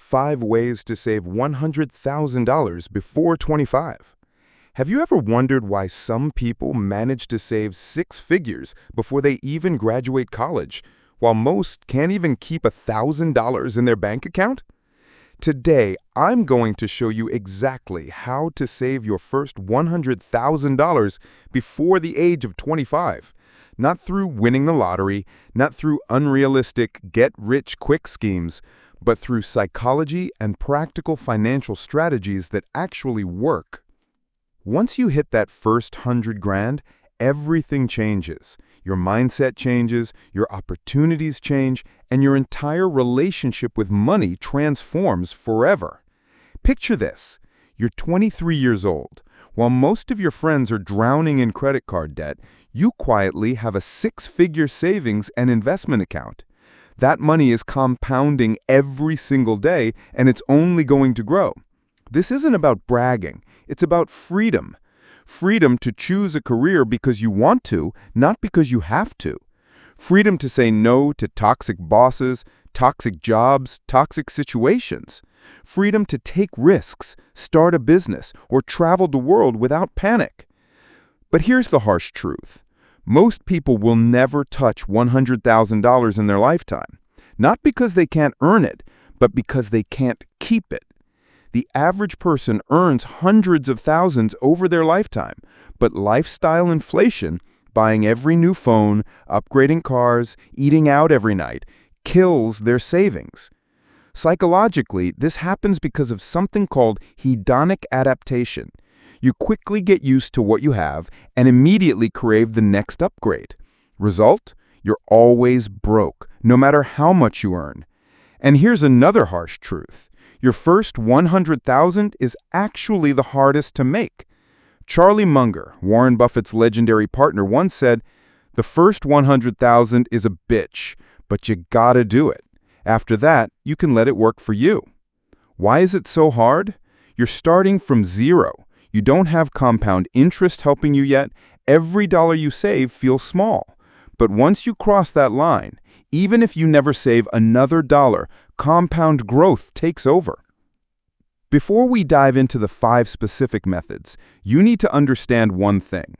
5 ways to save $100,000 before 25. Have you ever wondered why some people manage to save 6 figures before they even graduate college, while most can't even keep $1,000 in their bank account? Today, I'm going to show you exactly how to save your first $100,000 before the age of 25. Not through winning the lottery, not through unrealistic get-rich-quick schemes, but through psychology and practical financial strategies that actually work. Once you hit that first 100 grand, everything changes. Your mindset changes, your opportunities change, and your entire relationship with money transforms forever. Picture this. You're 23 years old. While most of your friends are drowning in credit card debt, you quietly have a 6-figure savings and investment account. That money is compounding every single day, and it's only going to grow. This isn't about bragging. It's about freedom. Freedom to choose a career because you want to, not because you have to. Freedom to say no to toxic bosses, toxic jobs, toxic situations. Freedom to take risks, start a business, or travel the world without panic. But here's the harsh truth. Most people will never touch $100,000 in their lifetime. Not because they can't earn it, but because they can't keep it. The average person earns hundreds of thousands over their lifetime, but lifestyle inflation, buying every new phone, upgrading cars, eating out every night, kills their savings. Psychologically, this happens because of something called hedonic adaptation. You quickly get used to what you have and immediately crave the next upgrade. Result? You're always broke, no matter how much you earn. And here's another harsh truth. Your first $100,000 is actually the hardest to make. Charlie Munger, Warren Buffett's legendary partner, once said, "The first $100,000 is a bitch, but you gotta do it. After that, you can let it work for you." Why is it so hard? You're starting from zero. You don't have compound interest helping you yet. Every dollar you save feels small. But once you cross that line, even if you never save another dollar, compound growth takes over. Before we dive into the 5 specific methods, you need to understand one thing.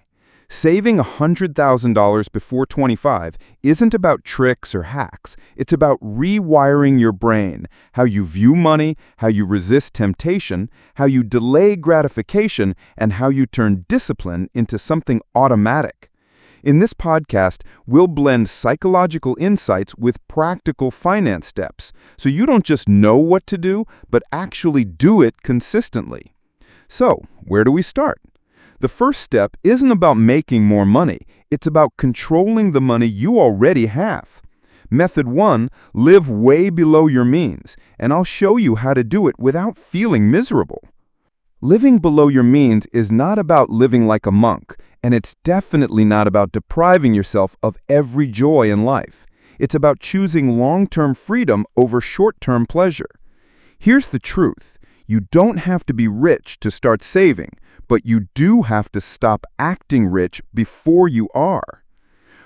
Saving $100,000 before 25 isn't about tricks or hacks. It's about rewiring your brain, how you view money, how you resist temptation, how you delay gratification, and how you turn discipline into something automatic. In this podcast, we'll blend psychological insights with practical finance steps, so you don't just know what to do, but actually do it consistently. So, where do we start? The first step isn't about making more money. It's about controlling the money you already have. Method 1, live way below your means, and I'll show you how to do it without feeling miserable. Living below your means is not about living like a monk, and it's definitely not about depriving yourself of every joy in life. It's about choosing long-term freedom over short-term pleasure. Here's the truth. You don't have to be rich to start saving, but you do have to stop acting rich before you are.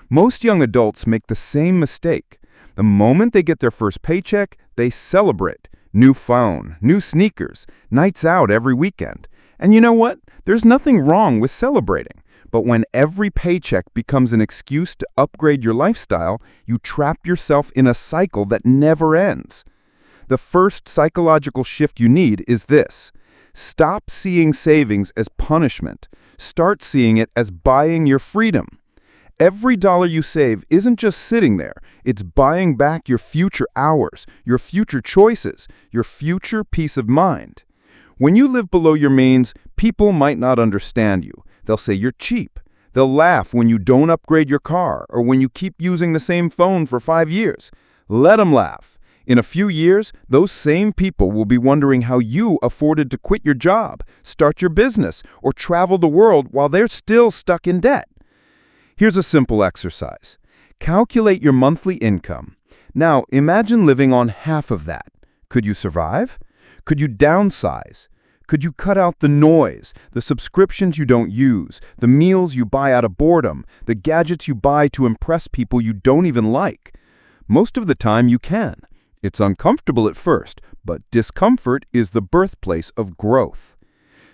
Most young adults make the same mistake. The moment they get their first paycheck, they celebrate. New phone, new sneakers, nights out every weekend. And you know what? There's nothing wrong with celebrating. But when every paycheck becomes an excuse to upgrade your lifestyle, you trap yourself in a cycle that never ends. The first psychological shift you need is this. Stop seeing savings as punishment. Start seeing it as buying your freedom. Every dollar you save isn't just sitting there. It's buying back your future hours, your future choices, your future peace of mind. When you live below your means, people might not understand you. They'll say you're cheap. They'll laugh when you don't upgrade your car or when you keep using the same phone for 5 years. Let them laugh. In a few years, those same people will be wondering how you afforded to quit your job, start your business, or travel the world while they're still stuck in debt. Here's a simple exercise. Calculate your monthly income. Now, imagine living on half of that. Could you survive? Could you downsize? Could you cut out the noise, the subscriptions you don't use, the meals you buy out of boredom, the gadgets you buy to impress people you don't even like? Most of the time you can. It's uncomfortable at first, but discomfort is the birthplace of growth.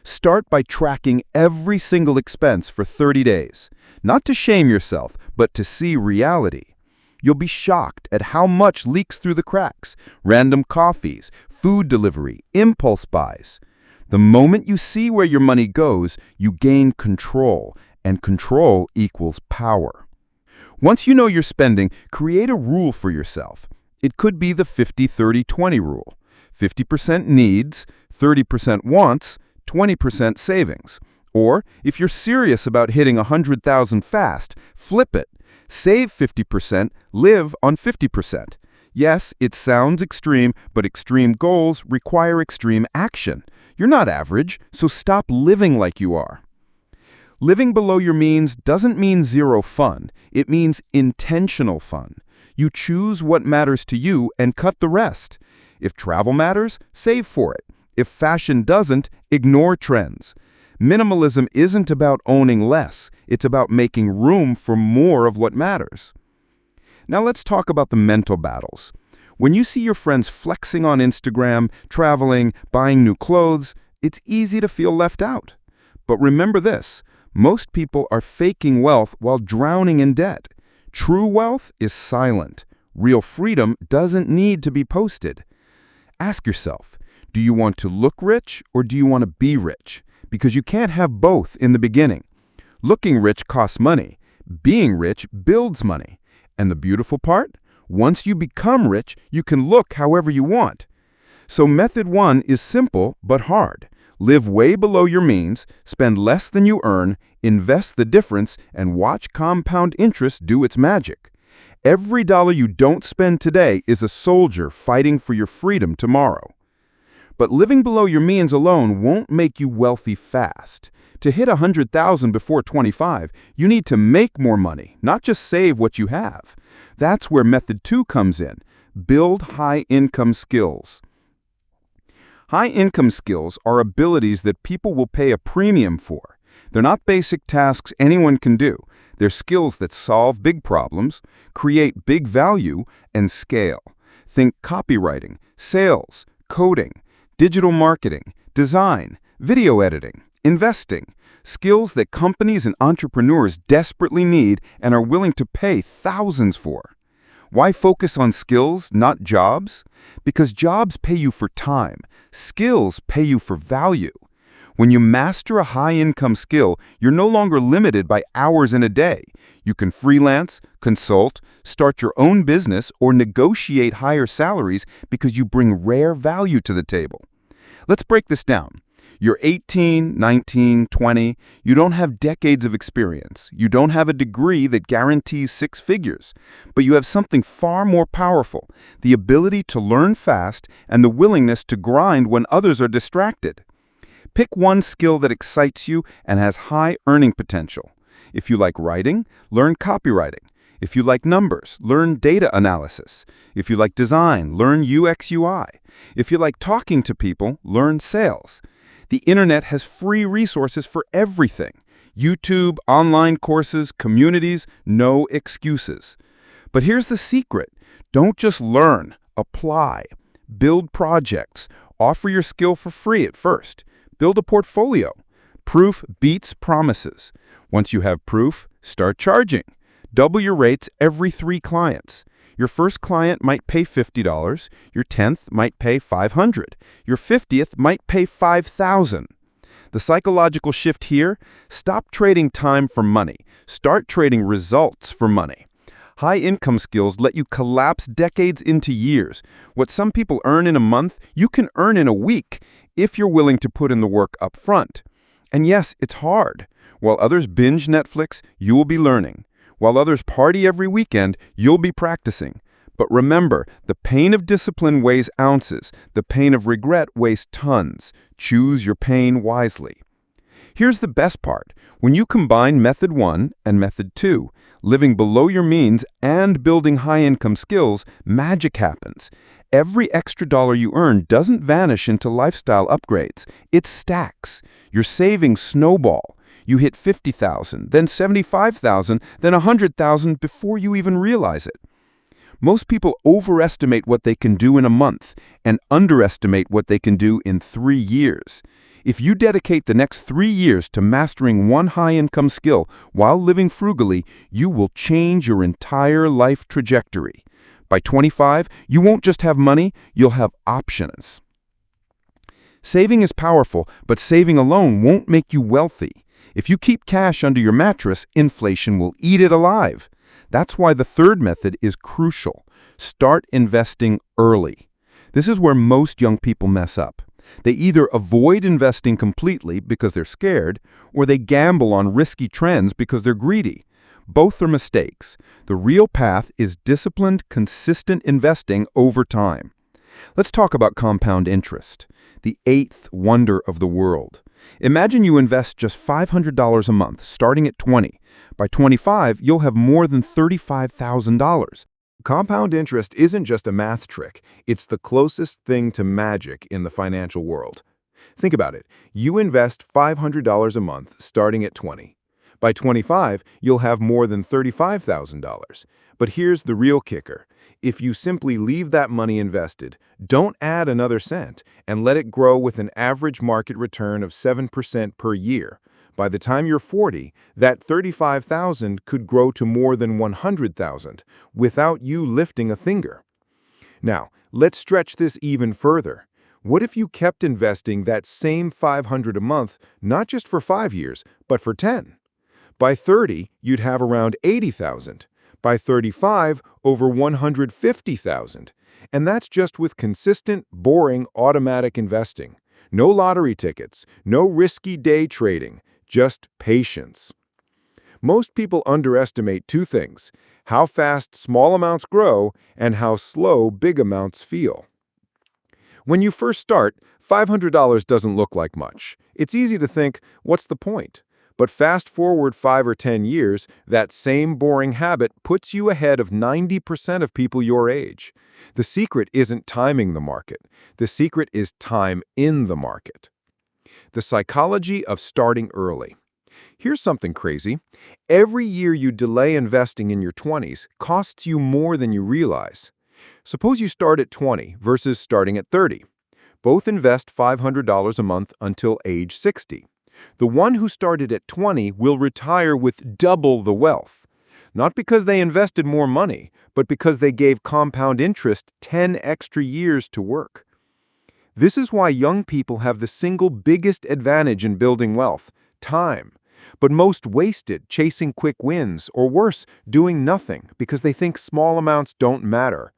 Start by tracking every single expense for 30 days. Not to shame yourself, but to see reality. You'll be shocked at how much leaks through the cracks. Random coffees, food delivery, impulse buys. The moment you see where your money goes, you gain control, and control equals power. Once you know your spending, create a rule for yourself. It could be the 50-30-20 rule. 50% needs, 30% wants, 20% savings. Or, if you're serious about hitting 100,000 fast, flip it. Save 50%, live on 50%. Yes, it sounds extreme, but extreme goals require extreme action. You're not average, so stop living like you are. Living below your means doesn't mean zero fun. It means intentional fun. You choose what matters to you and cut the rest. If travel matters, save for it. If fashion doesn't, ignore trends. Minimalism isn't about owning less. It's about making room for more of what matters. Now let's talk about the mental battles. When you see your friends flexing on Instagram, traveling, buying new clothes, it's easy to feel left out. But remember this, most people are faking wealth while drowning in debt. True wealth is silent. Real freedom doesn't need to be posted. Ask yourself, do you want to look rich or do you want to be rich? Because you can't have both in the beginning. Looking rich costs money. Being rich builds money. And the beautiful part? Once you become rich, you can look however you want. So method 1 is simple but hard. Live way below your means, spend less than you earn, invest the difference, and watch compound interest do its magic. Every dollar you don't spend today is a soldier fighting for your freedom tomorrow. But living below your means alone won't make you wealthy fast. To hit 100,000 before 25, you need to make more money, not just save what you have. That's where method 2 comes in. Build high-income skills. High-income skills are abilities that people will pay a premium for. They're not basic tasks anyone can do. They're skills that solve big problems, create big value, and scale. Think copywriting, sales, coding, digital marketing, design, video editing, investing, skills that companies and entrepreneurs desperately need and are willing to pay thousands for. Why focus on skills, not jobs? Because jobs pay you for time. Skills pay you for value. When you master a high-income skill, you're no longer limited by hours in a day. You can freelance, consult, start your own business, or negotiate higher salaries because you bring rare value to the table. Let's break this down. You're 18, 19, 20. You don't have decades of experience. You don't have a degree that guarantees 6 figures. But you have something far more powerful, the ability to learn fast and the willingness to grind when others are distracted. Pick one skill that excites you and has high earning potential. If you like writing, learn copywriting. If you like numbers, learn data analysis. If you like design, learn UX/UI. If you like talking to people, learn sales. The internet has free resources for everything. YouTube, online courses, communities, no excuses. But here's the secret. Don't just learn, apply. Build projects. Offer your skill for free at first. Build a portfolio. Proof beats promises. Once you have proof, start charging. Double your rates every 3 clients. Your first client might pay $50, your 10th might pay $500, your 50th might pay $5,000. The psychological shift here, stop trading time for money. Start trading results for money. High-income skills let you collapse decades into years. What some people earn in a month, you can earn in a week if you're willing to put in the work up front. And yes, it's hard. While others binge Netflix, you will be learning. While others party every weekend, you'll be practicing. But remember, the pain of discipline weighs ounces. The pain of regret weighs tons. Choose your pain wisely. Here's the best part. When you combine Method 1 and Method 2, living below your means and building high-income skills, magic happens. Every extra dollar you earn doesn't vanish into lifestyle upgrades. It stacks. Your savings snowball. You hit $50,000, then $75,000, then $100,000 before you even realize it. Most people overestimate what they can do in a month and underestimate what they can do in 3 years. If you dedicate the next 3 years to mastering one high-income skill while living frugally, you will change your entire life trajectory. By 25, you won't just have money, you'll have options. Saving is powerful, but saving alone won't make you wealthy. If you keep cash under your mattress, inflation will eat it alive. That's why the third method is crucial. Start investing early. This is where most young people mess up. They either avoid investing completely because they're scared, or they gamble on risky trends because they're greedy. Both are mistakes. The real path is disciplined, consistent investing over time. Let's talk about compound interest, the eighth wonder of the world. Imagine you invest just $500 a month, starting at 20. By 25, you'll have more than $35,000. Compound interest isn't just a math trick, it's the closest thing to magic in the financial world. Think about it. You invest $500 a month starting at 20. By 25, you'll have more than $35,000. But here's the real kicker. If you simply leave that money invested, don't add another cent, and let it grow with an average market return of 7% per year, by the time you're 40, that $35,000 could grow to more than $100,000 without you lifting a finger. Now, let's stretch this even further. What if you kept investing that same $500 a month, not just for 5 years, but for 10? By 30, you'd have around $80,000. By 35, over $150,000. And that's just with consistent, boring, automatic investing. No lottery tickets, no risky day trading, just patience. Most people underestimate two things: how fast small amounts grow and how slow big amounts feel. When you first start, $500 doesn't look like much. It's easy to think, what's the point? But fast forward 5 or 10 years, that same boring habit puts you ahead of 90% of people your age. The secret isn't timing the market. The secret is time in the market. The psychology of starting early. Here's something crazy. Every year you delay investing in your 20s costs you more than you realize. Suppose you start at 20 versus starting at 30. Both invest $500 a month until age 60. The one who started at 20 will retire with double the wealth. Not because they invested more money, but because they gave compound interest 10 extra years to work. This is why young people have the single biggest advantage in building wealth: time. But most waste it chasing quick wins, or worse, doing nothing because they think small amounts don't matter.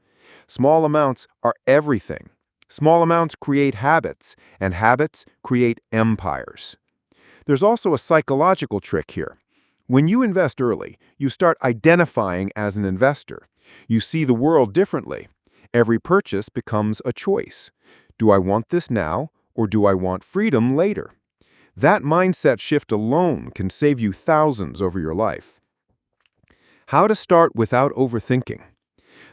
Small amounts are everything. Small amounts create habits, and habits create empires. There's also a psychological trick here. When you invest early, you start identifying as an investor. You see the world differently. Every purchase becomes a choice. Do I want this now, or do I want freedom later? That mindset shift alone can save you thousands over your life. How to start without overthinking.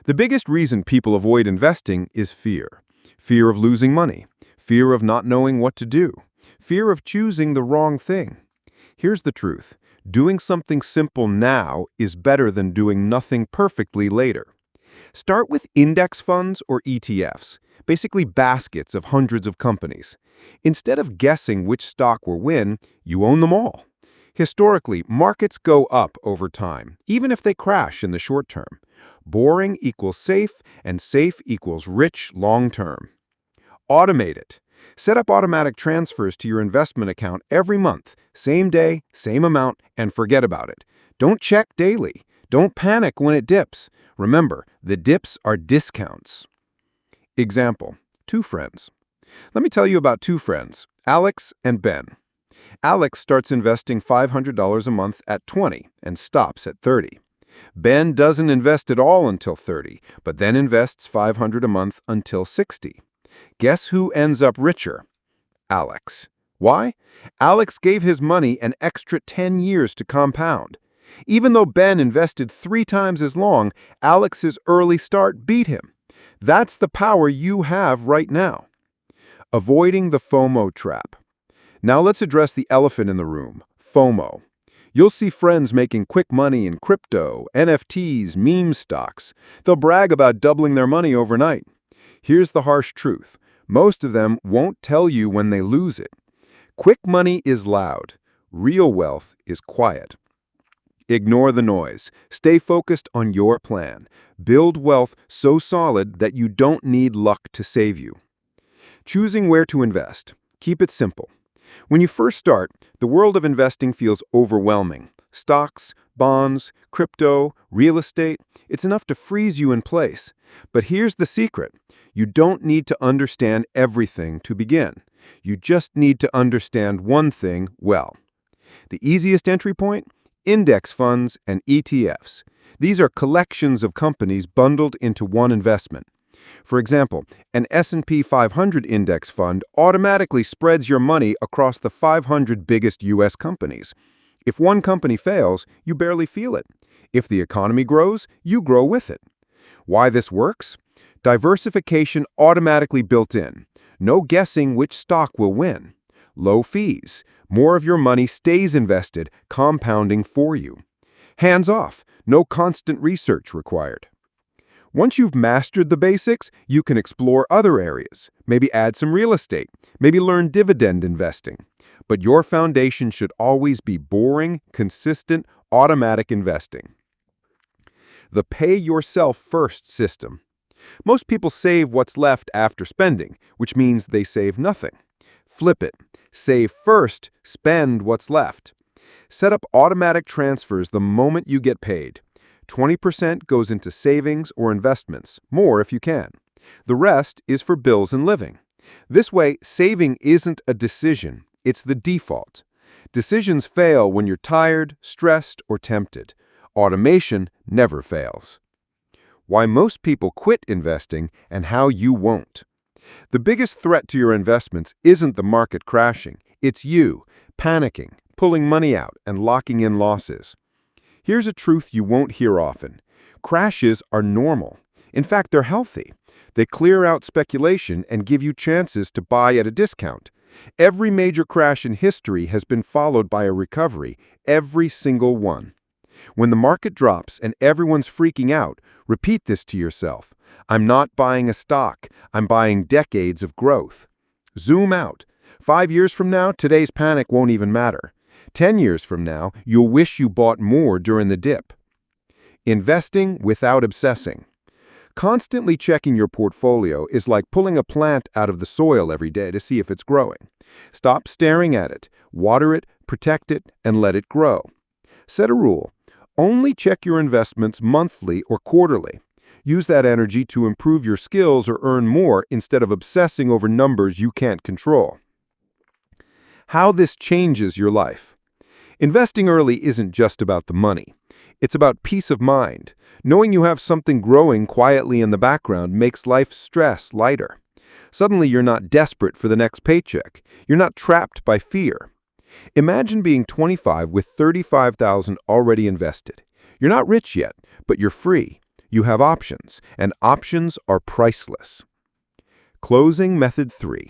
The biggest reason people avoid investing is fear. Fear of losing money. Fear of not knowing what to do. Fear of choosing the wrong thing. Here's the truth. Doing something simple now is better than doing nothing perfectly later. Start with index funds or ETFs, basically baskets of hundreds of companies. Instead of guessing which stock will win, you own them all. Historically, markets go up over time, even if they crash in the short term. Boring equals safe, and safe equals rich long term. Automate it. Set up automatic transfers to your investment account every month, same day, same amount, and forget about it. Don't check daily. Don't panic when it dips. Remember, the dips are discounts. Example: 2 friends. Let me tell you about 2 friends, Alex and Ben. Alex starts investing $500 a month at 20 and stops at 30. Ben doesn't invest at all until 30, but then invests $500 a month until 60. Guess who ends up richer? Alex. Why? Alex gave his money an extra 10 years to compound. Even though Ben invested 3 times as long, Alex's early start beat him. That's the power you have right now. Avoiding the FOMO trap. Now let's address the elephant in the room, FOMO. You'll see friends making quick money in crypto, NFTs, meme stocks. They'll brag about doubling their money overnight. Here's the harsh truth. Most of them won't tell you when they lose it. Quick money is loud. Real wealth is quiet. Ignore the noise. Stay focused on your plan. Build wealth so solid that you don't need luck to save you. Choosing where to invest. Keep it simple. When you first start, the world of investing feels overwhelming. Stocks, bonds, crypto, real estate, it's enough to freeze you in place. But here's the secret. You don't need to understand everything to begin. You just need to understand one thing well. The easiest entry point? Index funds and ETFs. These are collections of companies bundled into one investment. For example, an S&P 500 index fund automatically spreads your money across the 500 biggest U.S. companies. If one company fails, you barely feel it. If the economy grows, you grow with it. Why this works? Diversification automatically built in. No guessing which stock will win. Low fees. More of your money stays invested, compounding for you. Hands off. No constant research required. Once you've mastered the basics, you can explore other areas. Maybe add some real estate. Maybe learn dividend investing. But your foundation should always be boring, consistent, automatic investing. The pay-yourself-first system. Most people save what's left after spending, which means they save nothing. Flip it. Save first, spend what's left. Set up automatic transfers the moment you get paid. 20% goes into savings or investments, more if you can. The rest is for bills and living. This way, saving isn't a decision, it's the default. Decisions fail when you're tired, stressed, or tempted. Automation never fails. Why most people quit investing and how you won't. The biggest threat to your investments isn't the market crashing, it's you, panicking, pulling money out, and locking in losses. Here's a truth you won't hear often. Crashes are normal. In fact, they're healthy. They clear out speculation and give you chances to buy at a discount. Every major crash in history has been followed by a recovery, every single one. When the market drops and everyone's freaking out, repeat this to yourself. I'm not buying a stock. I'm buying decades of growth. Zoom out. 5 years from now, today's panic won't even matter. 10 years from now, you'll wish you bought more during the dip. Investing without obsessing. Constantly checking your portfolio is like pulling a plant out of the soil every day to see if it's growing. Stop staring at it, water it, protect it, and let it grow. Set a rule. Only check your investments monthly or quarterly. Use that energy to improve your skills or earn more instead of obsessing over numbers you can't control. How this changes your life. Investing early isn't just about the money. It's about peace of mind. Knowing you have something growing quietly in the background makes life's stress lighter. Suddenly you're not desperate for the next paycheck. You're not trapped by fear. Imagine being 25 with $35,000 already invested. You're not rich yet, but you're free. You have options, and options are priceless. Closing method 3.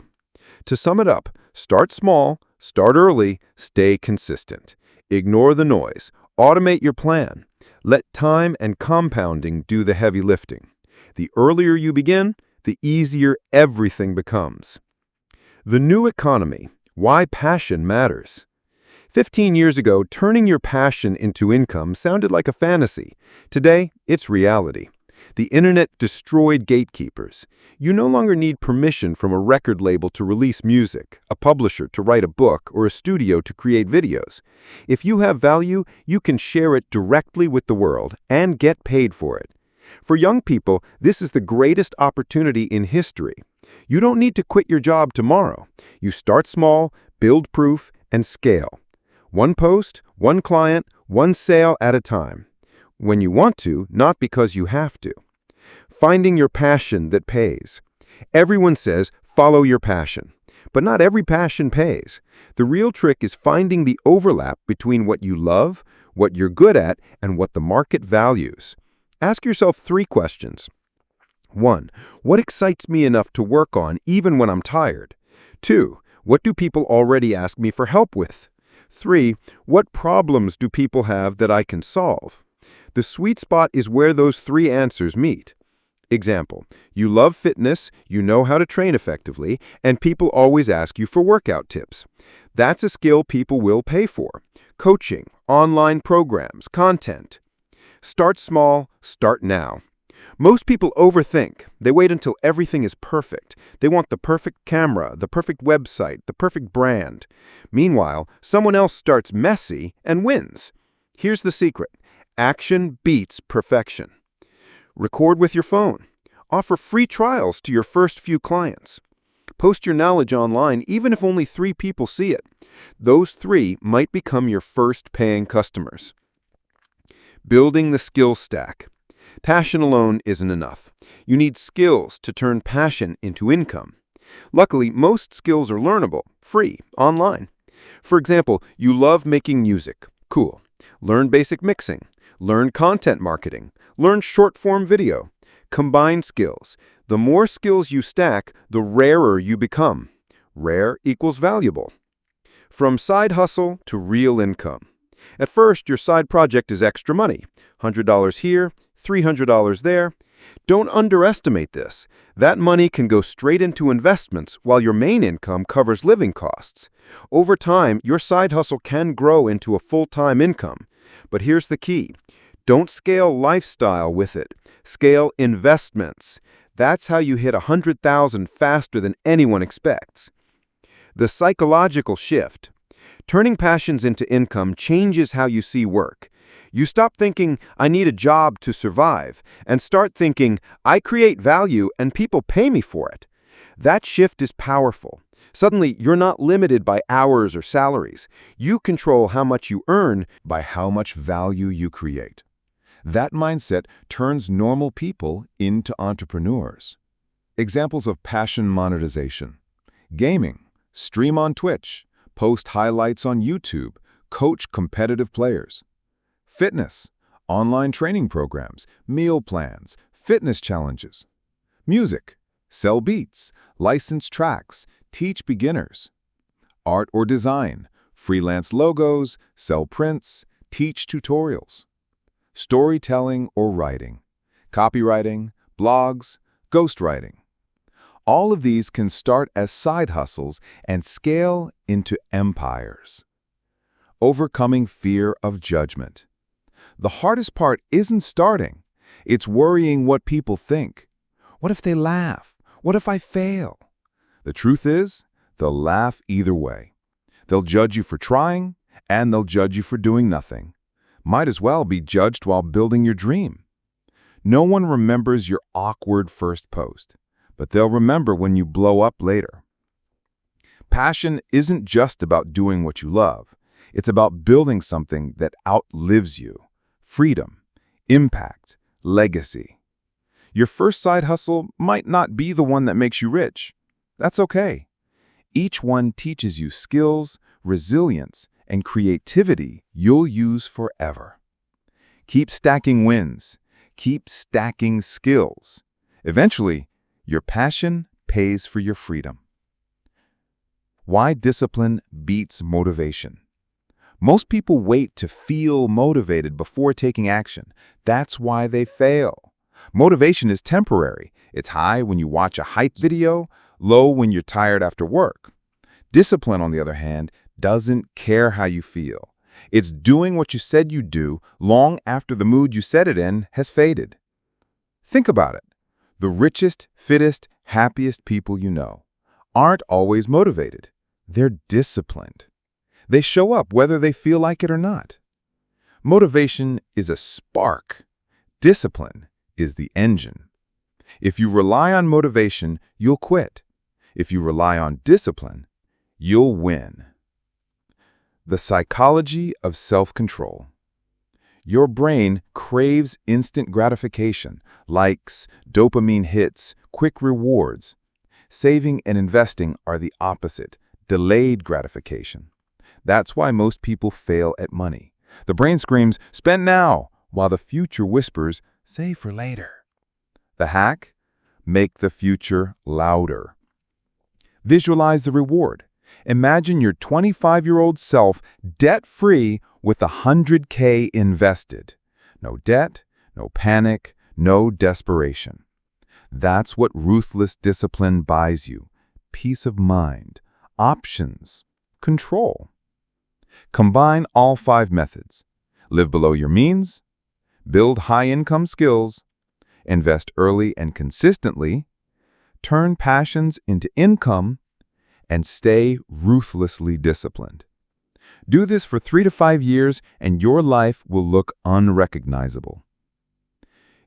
To sum it up, start small, start early, stay consistent. Ignore the noise. Automate your plan. Let time and compounding do the heavy lifting. The earlier you begin, the easier everything becomes. The new economy. Why passion matters. 15 years ago, turning your passion into income sounded like a fantasy. Today, it's reality. The internet destroyed gatekeepers. You no longer need permission from a record label to release music, a publisher to write a book, or a studio to create videos. If you have value, you can share it directly with the world and get paid for it. For young people, this is the greatest opportunity in history. You don't need to quit your job tomorrow. You start small, build proof, and scale. One post, one client, one sale at a time. When you want to, not because you have to. Finding your passion that pays. Everyone says, follow your passion. But not every passion pays. The real trick is finding the overlap between what you love, what you're good at, and what the market values. Ask yourself 3 questions. 1. What excites me enough to work on even when I'm tired? 2. What do people already ask me for help with? 3. What problems do people have that I can solve? The sweet spot is where those three answers meet. Example, you love fitness, you know how to train effectively, and people always ask you for workout tips. That's a skill people will pay for. Coaching, online programs, content. Start small, start now. Most people overthink. They wait until everything is perfect. They want the perfect camera, the perfect website, the perfect brand. Meanwhile, someone else starts messy and wins. Here's the secret. Action beats perfection. Record with your phone. Offer free trials to your first few clients. Post your knowledge online even if only 3 people see it. Those 3 might become your first paying customers. Building the skill stack. Passion alone isn't enough. You need skills to turn passion into income. Luckily, most skills are learnable, free, online. For example, you love making music. Cool. Learn basic mixing. Learn content marketing. Learn short-form video. Combine skills. The more skills you stack, the rarer you become. Rare equals valuable. From side hustle to real income. At first, your side project is extra money. $100 here, $300 there. Don't underestimate this. That money can go straight into investments while your main income covers living costs. Over time, your side hustle can grow into a full-time income. But here's the key. Don't scale lifestyle with it. Scale investments. That's how you hit $100,000 faster than anyone expects. The psychological shift. Turning passions into income changes how you see work. You stop thinking, I need a job to survive, and start thinking, I create value and people pay me for it. That shift is powerful. Suddenly, you're not limited by hours or salaries. You control how much you earn by how much value you create. That mindset turns normal people into entrepreneurs. Examples of passion monetization. Gaming. Stream on Twitch. Post highlights on YouTube. Coach competitive players. Fitness. Online training programs. Meal plans. Fitness challenges. Music. Sell beats. License tracks. Teach beginners. Art or design. Freelance logos. Sell prints. Teach tutorials. Storytelling or writing, copywriting, blogs, ghostwriting. All of these can start as side hustles and scale into empires. Overcoming fear of judgment. The hardest part isn't starting. It's worrying what people think. What if they laugh? What if I fail? The truth is, they'll laugh either way. They'll judge you for trying, and they'll judge you for doing nothing. Might as well be judged while building your dream. No one remembers your awkward first post, but they'll remember when you blow up later. Passion isn't just about doing what you love. It's about building something that outlives you. Freedom, impact, legacy. Your first side hustle might not be the one that makes you rich. That's okay. Each one teaches you skills, resilience, and creativity you'll use forever. Keep stacking wins. Keep stacking skills. Eventually, your passion pays for your freedom. Why discipline beats motivation. Most people wait to feel motivated before taking action. That's why they fail. Motivation is temporary. It's high when you watch a hype video, low when you're tired after work. Discipline, on the other hand, doesn't care how you feel. It's doing what you said you'd do long after the mood you said it in has faded. Think about it. The richest, fittest, happiest people you know aren't always motivated. They're disciplined. They show up whether they feel like it or not. Motivation is a spark. Discipline is the engine. If you rely on motivation, you'll quit. If you rely on discipline, you'll win. The psychology of self-control. Your brain craves instant gratification, likes, dopamine hits, quick rewards. Saving and investing are the opposite, delayed gratification. That's why most people fail at money. The brain screams, spend now, while the future whispers, save for later. The hack? Make the future louder. Visualize the reward. Imagine your 25-year-old self debt-free with $100K invested. No debt, no panic, no desperation. That's what ruthless discipline buys you. Peace of mind, options, control. Combine all 5 methods. Live below your means, build high-income skills, invest early and consistently, turn passions into income, and stay ruthlessly disciplined. Do this for 3 to 5 years and your life will look unrecognizable.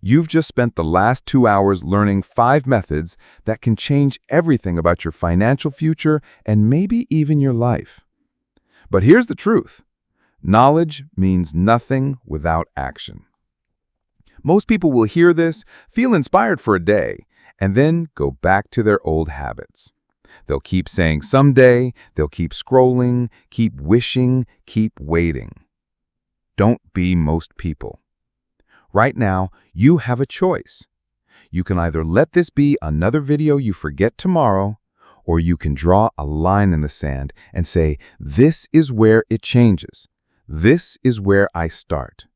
You've just spent the last 2 hours learning 5 methods that can change everything about your financial future and maybe even your life. But here's the truth. Knowledge means nothing without action. Most people will hear this, feel inspired for a day, and then go back to their old habits. They'll keep saying someday, they'll keep scrolling, keep wishing, keep waiting. Don't be most people. Right now, you have a choice. You can either let this be another video you forget tomorrow, or you can draw a line in the sand and say, this is where it changes. This is where I start.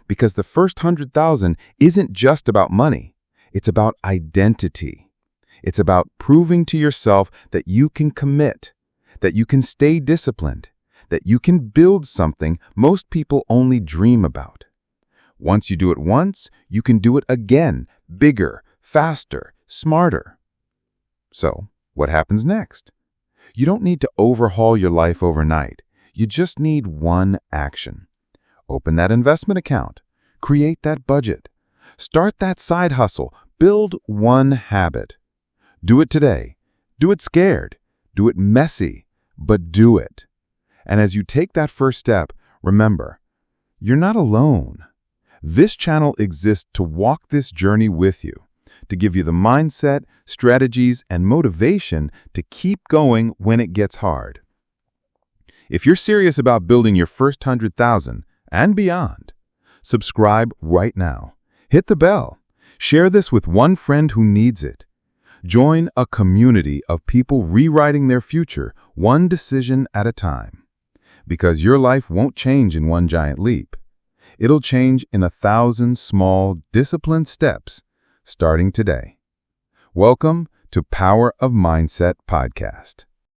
Because the first 100,000 isn't just about money. It's about identity. It's about proving to yourself that you can commit, that you can stay disciplined, that you can build something most people only dream about. Once you do it once, you can do it again, bigger, faster, smarter. So, what happens next? You don't need to overhaul your life overnight. You just need one action. Open that investment account. Create that budget. Start that side hustle. Build one habit. Do it today. Do it scared. Do it messy, but do it. And as you take that first step, remember, you're not alone. This channel exists to walk this journey with you, to give you the mindset, strategies, and motivation to keep going when it gets hard. If you're serious about building your first 100,000 and beyond, subscribe right now. Hit the bell. Share this with one friend who needs it. Join a community of people rewriting their future, one decision at a time. Because your life won't change in one giant leap. It'll change in 1,000 small, disciplined steps, starting today. Welcome to Power of Mindset Podcast.